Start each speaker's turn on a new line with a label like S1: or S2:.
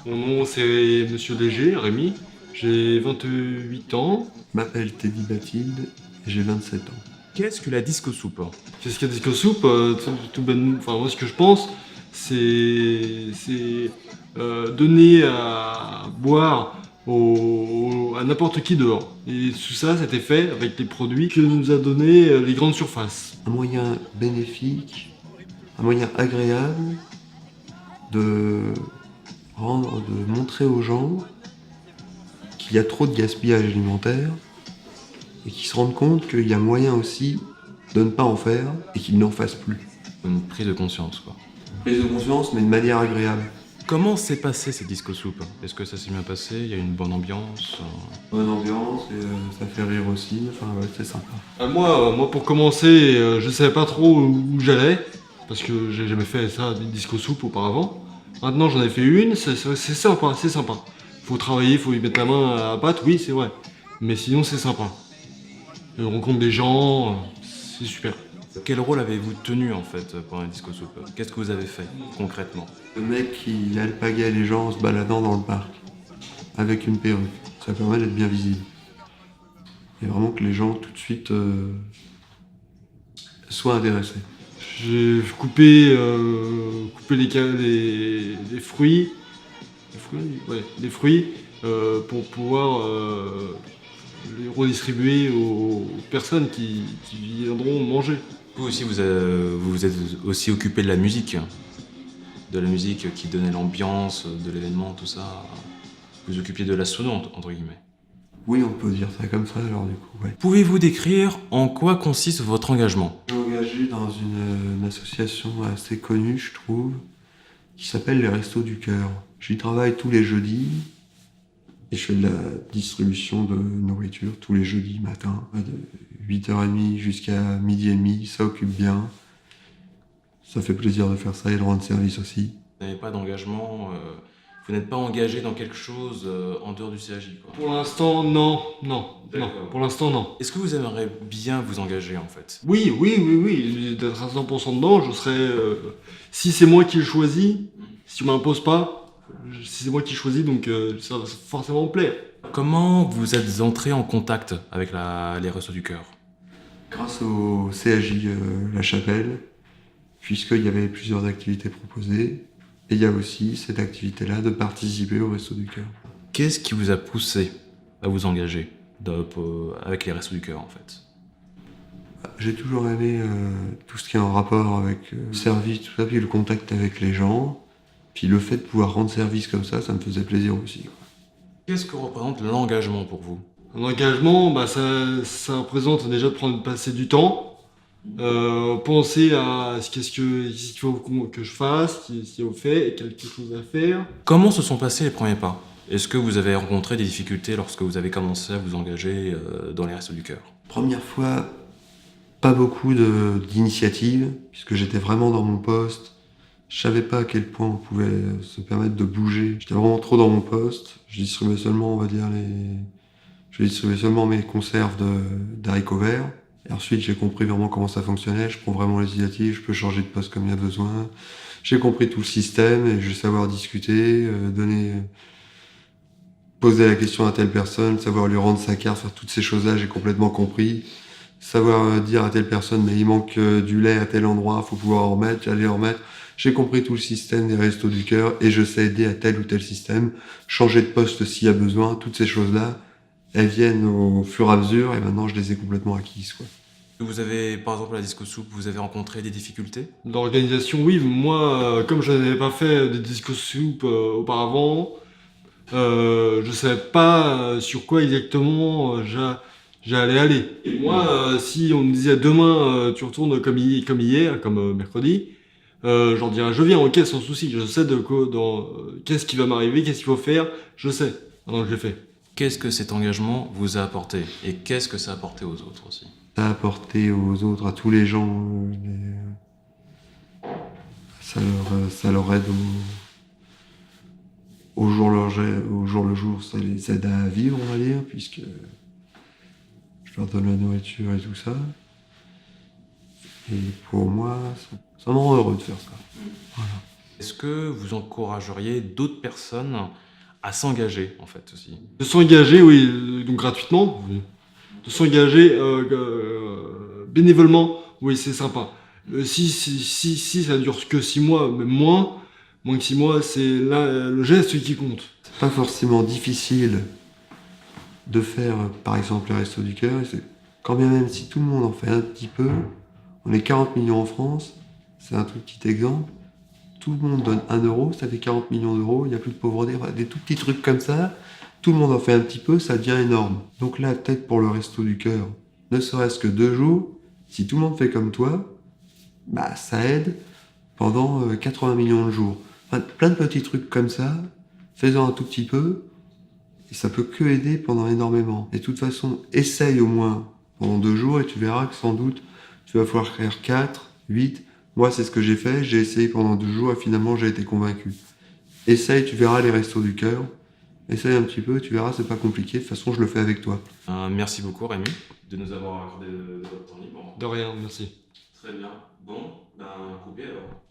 S1: Mon nom c'est Monsieur Léger, Rémi. J'ai 28 ans.
S2: Je m'appelle Teddy Bathilde et j'ai 27 ans.
S3: Qu'est-ce que la disco soupe?
S1: Qu'est-ce qu'il y a Disco Soup enfin, moi ce que je pense, c'est donner à boire à n'importe qui dehors. Et tout ça, c'était fait avec les produits que nous a donné les grandes surfaces.
S2: Un moyen bénéfique, un moyen agréable de montrer aux gens qu'il y a trop de gaspillage alimentaire et qu'ils se rendent compte qu'il y a moyen aussi de ne pas en faire et qu'ils n'en fassent plus.
S3: Une prise de conscience, quoi.
S2: Prise de conscience, mais de manière agréable.
S3: Comment s'est passé cette disco soupe? Est-ce que ça s'est bien passé? Il y a eu une bonne ambiance?
S2: Bonne ambiance et ça fait rire aussi, enfin ouais, c'est sympa.
S1: Moi, pour commencer, je savais pas trop où j'allais, parce que j'ai jamais fait ça, des Disco Soup auparavant. Maintenant, j'en ai fait une, c'est sympa, c'est sympa. Faut travailler, faut y mettre la main à la pâte, oui, c'est vrai. Mais sinon, c'est sympa. On rencontre des gens, c'est super.
S3: Quel rôle avez-vous tenu en fait pendant la disco soupe? Qu'est-ce que vous avez fait concrètement?
S2: Le mec qui alpaguait les gens en se baladant dans le parc, avec une perruque. Ça permet d'être bien visible. Et vraiment que les gens tout de suite soient intéressés.
S1: J'ai coupé les fruits, les fruits pour pouvoir les redistribuer aux personnes qui viendront manger.
S3: Vous aussi, vous vous êtes aussi occupé de la musique qui donnait l'ambiance de l'événement, tout ça. Vous vous occupiez de la sono, entre guillemets.
S2: Oui, on peut dire ça comme ça, alors du coup, ouais.
S3: Pouvez-vous décrire en quoi consiste votre engagement?
S2: Je suis engagé dans une association assez connue, je trouve, qui s'appelle les Restos du Cœur. J'y travaille tous les jeudis et je fais de la distribution de nourriture tous les jeudis matin, de 8h30 jusqu'à midi et demi, ça occupe bien. Ça fait plaisir de faire ça et de rendre service aussi.
S3: Vous n'avez pas d'engagement, vous n'êtes pas engagé dans quelque chose en dehors du CAJ, quoi.
S1: Pour l'instant, non, non, non.
S3: D'accord.
S1: Pour l'instant, non.
S3: Est-ce que vous aimeriez bien vous engager en fait?
S1: Oui, d'être à 100% dedans, je serais... si c'est moi qui le choisis, si tu m'imposes pas, si c'est moi qui choisis, donc ça va forcément me plaire.
S3: Comment vous êtes entré en contact avec les Restos du Cœur?
S2: Grâce au CAJ La Chapelle, puisqu'il y avait plusieurs activités proposées, et il y a aussi cette activité-là de participer au Resto du Cœur.
S3: Qu'est-ce qui vous a poussé à vous engager avec les Restos du Cœur en fait?
S2: J'ai toujours aimé tout ce qui est en rapport avec le service, tout ça, puis le contact avec les gens, puis le fait de pouvoir rendre service comme ça me faisait plaisir aussi, quoi.
S3: Qu'est-ce que représente l'engagement pour vous?
S1: Un engagement, ça représente déjà de passer du temps, penser à qu'est-ce qu'il faut que je fasse, s'il y a fait, et quelque chose à faire.
S3: Comment se sont passés les premiers pas? Est-ce que vous avez rencontré des difficultés lorsque vous avez commencé à vous engager dans les Restos du Cœur?
S2: Première fois, pas beaucoup d'initiatives, puisque j'étais vraiment dans mon poste. Je savais pas à quel point on pouvait se permettre de bouger. J'étais vraiment trop dans mon poste. Je distribuais seulement, on va dire, je distribuais seulement mes conserves d'haricots verts. Et ensuite, j'ai compris vraiment comment ça fonctionnait. Je prends vraiment les initiatives, je peux changer de poste comme il y a besoin. J'ai compris tout le système et je vais savoir discuter, poser la question à telle personne, savoir lui rendre sa carte, faire toutes ces choses-là, j'ai complètement compris. Savoir dire à telle personne, mais il manque du lait à tel endroit, faut pouvoir en remettre, j'allais en remettre. J'ai compris tout le système des Restos du Cœur et je sais aider à tel ou tel système, changer de poste s'il y a besoin, toutes ces choses-là, elles viennent au fur et à mesure et maintenant je les ai complètement acquises, quoi.
S3: Vous avez, par exemple, à la Disco Soup, vous avez rencontré des difficultés?
S1: L'organisation, oui, moi, comme je n'avais pas fait des Disco Soup auparavant, je savais pas sur quoi exactement j'allais aller. Et moi, si on me disait demain tu retournes comme hier, comme mercredi, j'en dirais je viens, ok, sans souci, je sais qu'est-ce qui va m'arriver, qu'est-ce qu'il faut faire, je sais. Alors je l'ai fait.
S3: Qu'est-ce que cet engagement vous a apporté? Et qu'est-ce que ça a apporté aux autres aussi?
S2: Ça a apporté aux autres, à tous les gens, ça leur aide au jour le jour, ça les aide à vivre, on va dire, puisque je leur donne la nourriture et tout ça. Et pour moi, ça me rend heureux de faire ça. Voilà.
S3: Est-ce que vous encourageriez d'autres personnes à s'engager, en fait, aussi?
S1: De s'engager, oui, donc gratuitement, oui. De s'engager bénévolement, oui, c'est sympa. Si ça dure que 6 mois, même moins que 6 mois, c'est là le geste qui compte.
S2: C'est pas forcément difficile de faire, par exemple, les Restos du Cœur. Quand bien même si tout le monde en fait un petit peu, on est 40 millions en France, c'est un tout petit exemple. Tout le monde donne 1 euro, ça fait 40 millions d'euros, il n'y a plus de pauvreté, enfin, des tout petits trucs comme ça. Tout le monde en fait un petit peu, ça devient énorme. Donc là, peut-être pour le Resto du Cœur, ne serait-ce que 2 jours, si tout le monde fait comme toi, bah ça aide pendant 80 millions de jours. Enfin, plein de petits trucs comme ça, faisant un tout petit peu, et ça peut que aider pendant énormément. Et de toute façon, essaye au moins pendant 2 jours et tu verras que sans doute, tu vas pouvoir faire 4, 8. Moi, c'est ce que j'ai fait. J'ai essayé pendant 2 jours et finalement, j'ai été convaincu. Essaye, tu verras les Restos du Cœur. Essaye un petit peu, tu verras, c'est pas compliqué. De toute façon, je le fais avec toi.
S3: Merci beaucoup, Rémi, de nous avoir accordé de votre temps libre.
S1: De rien, merci.
S3: Très bien. Bon, coupé alors.